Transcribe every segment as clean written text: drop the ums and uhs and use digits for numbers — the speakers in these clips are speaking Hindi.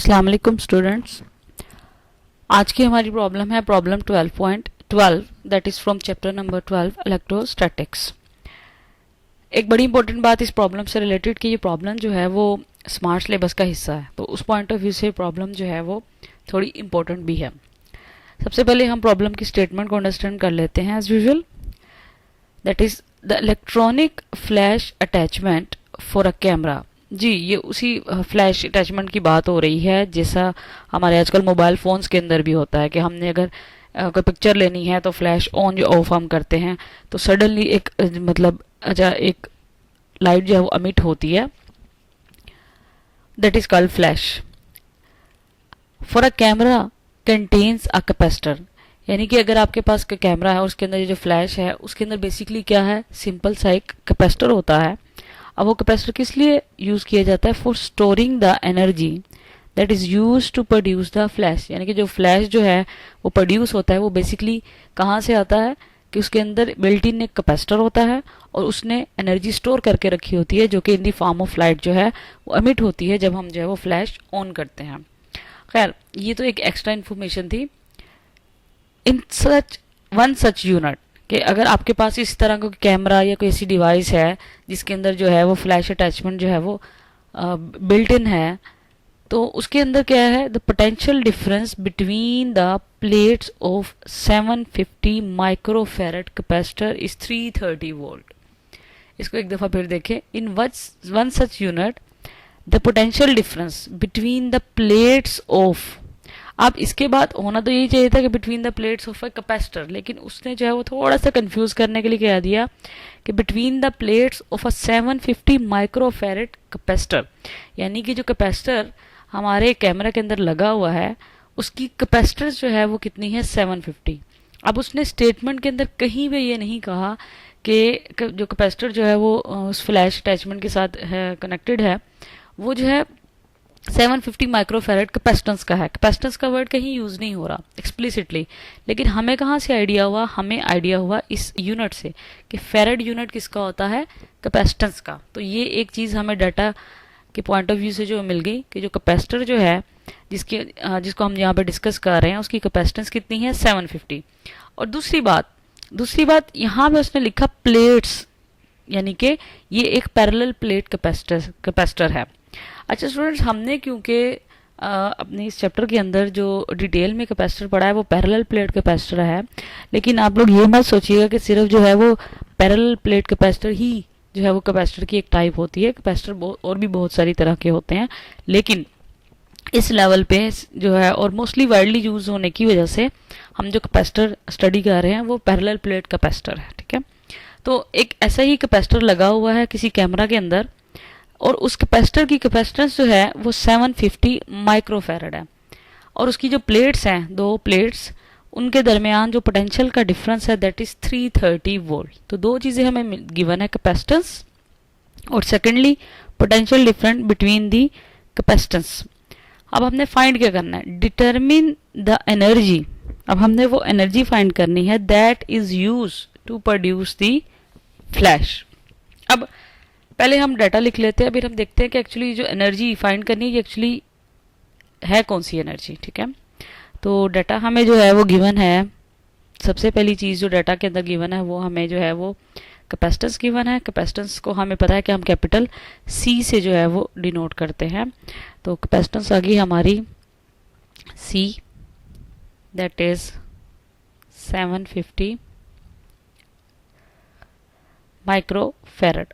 अस्सलाम वालेकुम स्टूडेंट्स। आज की हमारी प्रॉब्लम है problem 12.12 that is from chapter number 12 electrostatics. एक बड़ी इंपॉर्टेंट बात इस प्रॉब्लम से रिलेटेड कि ये प्रॉब्लम जो है वो स्मार्ट सिलेबस का हिस्सा है, तो उस पॉइंट ऑफ व्यू से प्रॉब्लम जो है वो थोड़ी इंपॉर्टेंट भी है। सबसे पहले हम प्रॉब्लम की स्टेटमेंट को अंडरस्टैंड कर लेते हैं as usual. That is the electronic flash attachment for a camera. जी, ये उसी फ्लैश अटैचमेंट की बात हो रही है जैसा हमारे आजकल मोबाइल फ़ोन्स के अंदर भी होता है कि हमने अगर कोई पिक्चर लेनी है तो फ्लैश ऑन या ऑफ हम करते हैं तो सडनली एक मतलब एक लाइट जो है वो अमिट होती है, that is called flash. For a camera contains a capacitor, यानी कि अगर आपके पास कैमरा है और उसके अंदर ये जो फ्लैश है उसके अंदर बेसिकली क्या है, सिंपल सा एक कैपेसिटर होता है। अब वो कैपेसिटर किस लिए यूज़ किया जाता है? For storing the energy that is use to produce the flash, यानी कि जो फ्लैश जो है वो प्रोड्यूस होता है वो बेसिकली कहाँ से आता है कि उसके अंदर बिल्ट इन एक कैपेसिटर होता है और उसने एनर्जी स्टोर करके रखी होती है जो कि इन दी फॉर्म ऑफ लाइट जो है वो अमिट होती है जब हम जो है वो फ्लैश ऑन करते हैं। खैर, ये तो एक एक्स्ट्रा इन्फॉर्मेशन थी। इन सच वन सच यूनिट कि अगर आपके पास इस तरह का कैमरा या कोई ऐसी डिवाइस है जिसके अंदर जो है वो फ्लैश अटैचमेंट जो है वो बिल्ट इन है, तो उसके अंदर क्या है, the potential difference between the plates of 750 microfarad capacitor is 330 volt. इसको एक दफ़ा फिर देखें। In one such unit the potential difference between the plates of, अब इसके बाद होना तो यही चाहिए था कि between the plates of a capacitor, लेकिन उसने जो है वो थोड़ा सा कंफ्यूज करने के लिए कह दिया कि between the plates of a 750 microfarad capacitor, यानी कि जो कैपेसिटर हमारे कैमरा के अंदर लगा हुआ है उसकी कैपेसिटर जो है वो कितनी है, 750। अब उसने स्टेटमेंट के अंदर कहीं भी ये नहीं कहा कि जो कैपेसिटर जो है वो उस फ्लैश अटैचमेंट के साथ है कनेक्टेड है वो जो है 750 माइक्रोफैरड कैपेसिटेंस का है। कैपेसिटेंस का वर्ड कहीं यूज़ नहीं हो रहा एक्सप्लिसिटली, लेकिन हमें कहाँ से आइडिया हुआ? हमें आइडिया हुआ इस यूनिट से कि फैरड यूनिट किसका होता है, कैपेसिटेंस का। तो ये एक चीज़ हमें डाटा के पॉइंट ऑफ व्यू से जो मिल गई कि जो कैपेसिटर जो है जिसको हम यहाँ पे डिस्कस कर रहे हैं उसकी कैपेसिटेंस कितनी है, 750। और दूसरी बात यहाँ पे उसने लिखा प्लेट्स, यानी कि ये एक पैरेलल प्लेट कैपेसिटर है। अच्छा स्टूडेंट्स, हमने क्योंकि अपने इस चैप्टर के अंदर जो डिटेल में कैपेसिटर पढ़ा है वो पैरेलल प्लेट कैपेसिटर है, लेकिन आप लोग ये मत सोचिएगा कि सिर्फ जो है वो पैरेलल प्लेट कैपेसिटर ही जो है वो कैपेसिटर की एक टाइप होती है। कैपेसिटर और भी बहुत सारी तरह के होते हैं, लेकिन इस लेवल पे जो है और मोस्टली वाइडली यूज होने की वजह से हम जो कैपेसिटर स्टडी कर रहे हैं वो पैरेलल प्लेट कैपेसिटर है। ठीक है, तो एक ऐसा ही कैपेसिटर लगा हुआ है किसी कैमरा के अंदर और उस कैपेसिटर की कैपेसिटेंस जो है वो 750 माइक्रोफैरड है और उसकी जो प्लेट्स हैं, दो प्लेट्स, उनके दरमियान जो पोटेंशियल का डिफरेंस है दैट इज़ 330 वोल्ट। तो दो चीज़ें हमें गिवन है, कैपेसिटेंस और secondly potential difference between the capacitance. अब हमने फाइंड क्या करना है, डिटरमिन द एनर्जी। अब हमने वो एनर्जी फाइंड करनी है that is use to produce the flash. अब पहले हम डाटा लिख लेते हैं, फिर हम देखते हैं कि एक्चुअली जो एनर्जी फाइंड करनी है ये एक्चुअली है कौन सी एनर्जी। ठीक है, तो डाटा हमें जो है वो गिवन है। सबसे पहली चीज़ जो डाटा के अंदर गिवन है वो हमें जो है वो कैपेसिटेंस गिवन है। कैपेसिटेंस को हमें पता है कि हम कैपिटल सी से जो है वो डिनोट करते हैं। तो कैपेसिटेंस आ गई हमारी सी, दैट इज 750 माइक्रोफैरड।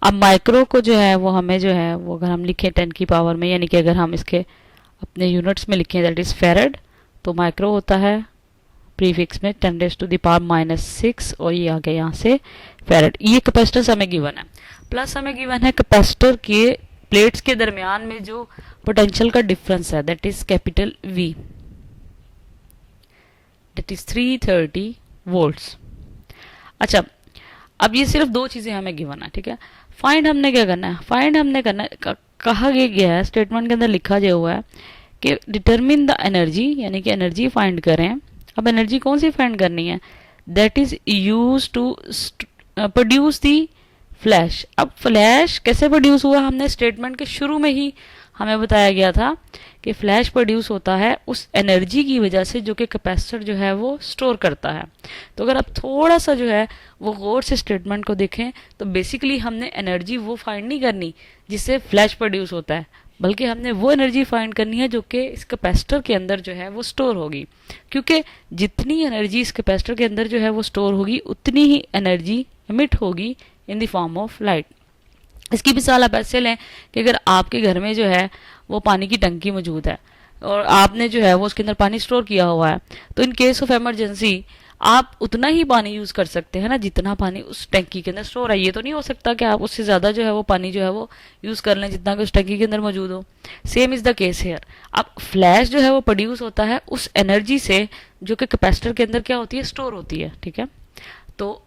अब माइक्रो को जो है वो हमें जो है वो अगर हम लिखें 10 की पावर में, यानी कि अगर हम इसके अपने यूनिट्स में लिखें दैट इज़ फैरड, तो माइक्रो होता है प्रीफिक्स में 10⁻⁻⁶ और ये आ गया यहाँ से फैरड। ये कैपेसिटेंस हमें गिवन है, प्लस हमें गिवन है कैपेसिटर के प्लेट्स के दरमियान में जो पोटेंशियल का डिफरेंस है that is capital V, that is 330 volts. अच्छा, अब ये सिर्फ दो चीज़ें हमें गिवन है। ठीक है, फाइंड हमने क्या करना है, फाइंड हमने करना है, कहा गया है स्टेटमेंट के अंदर लिखा जो हुआ है कि डिटरमिन द एनर्जी, यानी कि एनर्जी फाइंड करें। अब एनर्जी कौन सी फाइंड करनी है, that is use to produce the flash. अब फ्लैश कैसे प्रोड्यूस हुआ, हमने स्टेटमेंट के शुरू में ही हमें बताया गया था कि फ्लैश प्रोड्यूस होता है उस एनर्जी की वजह से जो कि कैपेसिटर जो है वो स्टोर करता है। तो अगर आप थोड़ा सा जो है वो गौर से स्टेटमेंट को देखें तो बेसिकली हमने एनर्जी वो फाइंड नहीं करनी जिससे फ्लैश प्रोड्यूस होता है, बल्कि हमने वो एनर्जी फाइंड करनी है जो कि इस कैपेसिटर के अंदर जो है वो स्टोर होगी, क्योंकि जितनी एनर्जी इस कैपेसिटर के अंदर जो है वो स्टोर होगी उतनी ही एनर्जी एमिट होगी in the form of light. इसकी मिसाल आप ऐसे लें कि अगर आपके घर में जो है वो पानी की टंकी मौजूद है और आपने जो है वो उसके अंदर पानी स्टोर किया हुआ है, तो इन केस ऑफ इमरजेंसी आप उतना ही पानी यूज कर सकते हैं ना जितना पानी उस टंकी के अंदर स्टोर है। ये तो नहीं हो सकता कि आप उससे ज्यादा जो है वो पानी जो है वो यूज कर लें जितना कि उस टंकी के अंदर मौजूद हो। Same is the case hair. अब फ्लैश जो है वो प्रोड्यूस होता है उस एनर्जी से जो कि कैपेसिटर के अंदर क्या होती है, स्टोर होती है। ठीक है, तो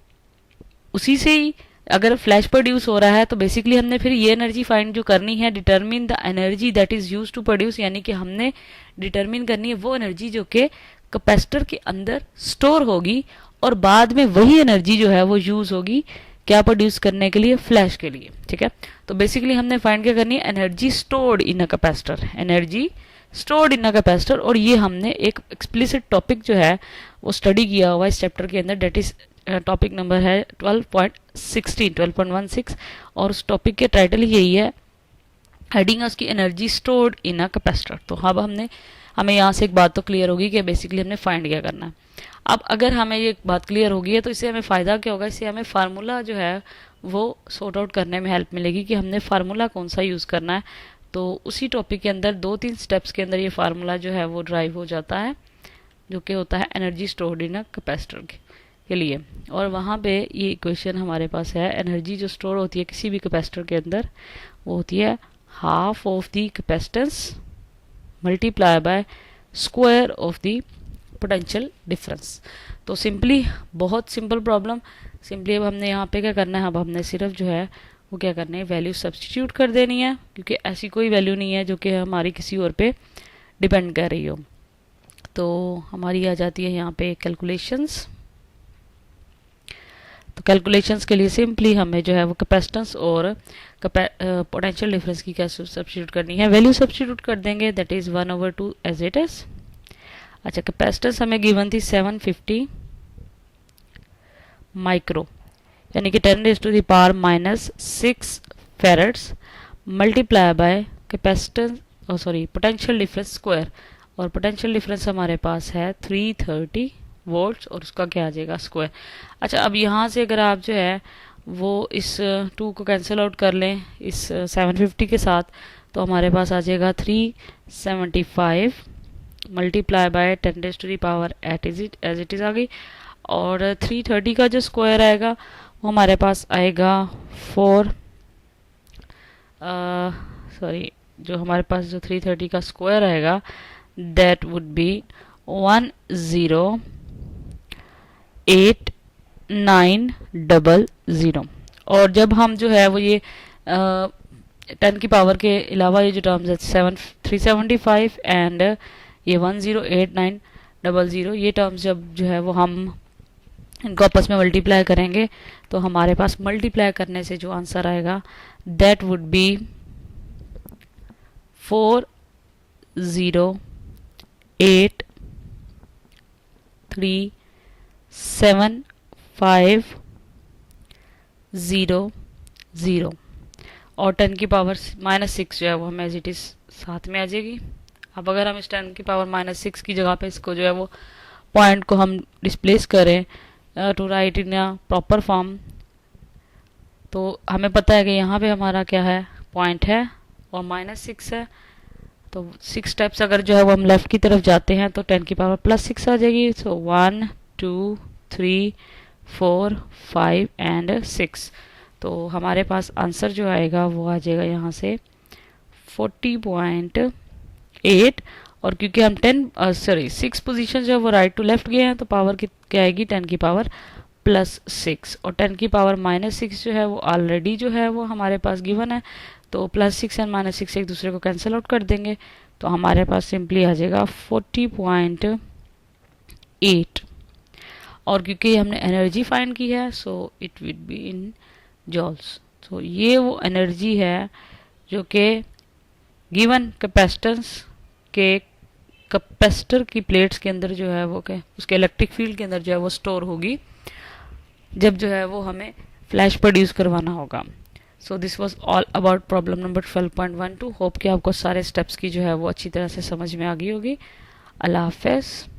उसी से ही अगर फ्लैश प्रोड्यूस हो रहा है तो बेसिकली हमने फिर ये एनर्जी फाइंड जो करनी है, determine the energy that is use to produce, यानी कि हमने डिटरमिन करनी है वो एनर्जी जो कि कैपेसिटर के अंदर स्टोर होगी और बाद में वही एनर्जी जो है वो यूज होगी क्या प्रोड्यूस करने के लिए, फ्लैश के लिए। ठीक है, तो बेसिकली हमने फाइंड क्या करनी है, energy stored in a capacitor, energy stored in a capacitor. और ये हमने एक एक्सप्लिसिट टॉपिक जो है वो स्टडी किया हुआ इस चैप्टर के अंदर, डेट इज टॉपिक नंबर है 12.16 और उस टॉपिक के टाइटल यही है, हेडिंग है उसकी energy stored in a capacitor. तो अब हमें यहाँ से एक बात तो क्लियर होगी कि बेसिकली हमने फाइंड क्या करना है। अब अगर हमें ये बात क्लियर होगी है तो इससे हमें फ़ायदा क्या होगा, इससे हमें फार्मूला जो है वो सॉर्ट आउट करने में हेल्प मिलेगी कि हमने फार्मूला कौन सा यूज़ करना है। तो उसी टॉपिक के अंदर 2-3 स्टेप्स के अंदर ये फार्मूला जो है वो ड्राइव हो जाता है, जो कि होता है energy stored in a capacitor के लिए। और वहाँ पे ये इक्वेशन हमारे पास है, एनर्जी जो स्टोर होती है किसी भी कैपेसिटर के अंदर वो होती है half of the capacitance multiply by square of the potential difference. तो सिंपली, बहुत सिंपल प्रॉब्लम, सिंपली अब हमने यहाँ पे क्या करना है, अब हमने सिर्फ जो है वो क्या करना है, वैल्यू सब्सटीट्यूट कर देनी है, क्योंकि ऐसी कोई वैल्यू नहीं है जो कि हमारी किसी और पे डिपेंड कर रही हो। तो हमारी आ जाती है यहाँ पे कैलकुलेशंस। तो कैलकुलेशंस के लिए सिंपली हमें जो है वो कैपेसिटेंस और पोटेंशियल डिफरेंस की क्या सब्स्टिट्यूट करनी है, वैल्यू सब्स्टिट्यूट कर देंगे, that is 1/2 as it is. अच्छा, कैपेसिटेंस हमें गिवन थी 750 माइक्रो, यानी कि 10⁻⁻6 farads multiply by capacitance potential difference square, और पोटेंशियल डिफरेंस हमारे पास है 330 वोल्ट्स और उसका क्या आ जाएगा, स्क्वायर। अच्छा, अब यहाँ से अगर आप जो है वो इस 2 को कैंसिल आउट कर लें इस 750 के साथ, तो हमारे पास आ जाएगा 375 multiply by 10⁻8 as it is आ गई, और 330 का जो स्क्वायर आएगा वो हमारे पास आएगा 4 जो हमारे पास जो 330 का स्क्वायर आएगा दैट वुड बी 108,900। और जब हम जो है वो ये 10 की पावर के अलावा ये जो टर्म्स है 375 एंड ये 108,900, ये टर्म्स जब जो है वो हम इनको आपस में मल्टीप्लाई करेंगे तो हमारे पास मल्टीप्लाई करने से जो आंसर आएगा दैट वुड बी 408,375,0,0 और 10 की पावर -6 जो है वो हमें एज इट इज साथ में आ जाएगी। अब अगर हम इस 10 की पावर -6 की जगह पे इसको जो है वो पॉइंट को हम डिस्प्लेस करें to write in a proper form, तो हमें पता है कि यहाँ पे हमारा क्या है, पॉइंट है और -6 है। तो 6 स्टेप्स अगर जो है वो हम लेफ्ट की तरफ जाते हैं तो 10 की पावर +6 आ जाएगी। सो 1 2 3 4 5 एंड 6, तो हमारे पास आंसर जो आएगा वो आ जाएगा यहाँ से 40.8। और क्योंकि हम 6 पोजीशन जो है वो राइट टू लेफ्ट गए हैं तो पावर क्या आएगी, 10 की पावर +6, और 10 की पावर -6 जो है वो ऑलरेडी जो है वो हमारे पास गिवन है, तो +6 एंड -6 एक दूसरे को कैंसिल आउट कर देंगे तो हमारे पास सिंपली आ जाएगा 40.8। और क्योंकि हमने एनर्जी फाइंड की है so it will be in joules. तो ये वो एनर्जी है जो कि गिवन कैपेसिटेंस के कैपेसिटर की प्लेट्स के अंदर जो है वो क्या उसके इलेक्ट्रिक फील्ड के अंदर जो है वो स्टोर होगी जब जो है वो हमें फ्लैश प्रोड्यूस करवाना होगा। So this was all about problem number 12.12। Hope कि आपको सारे स्टेप्स की जो है वो अच्छी तरह से समझ में आ गई होगी। अल्लाह हाफिज़।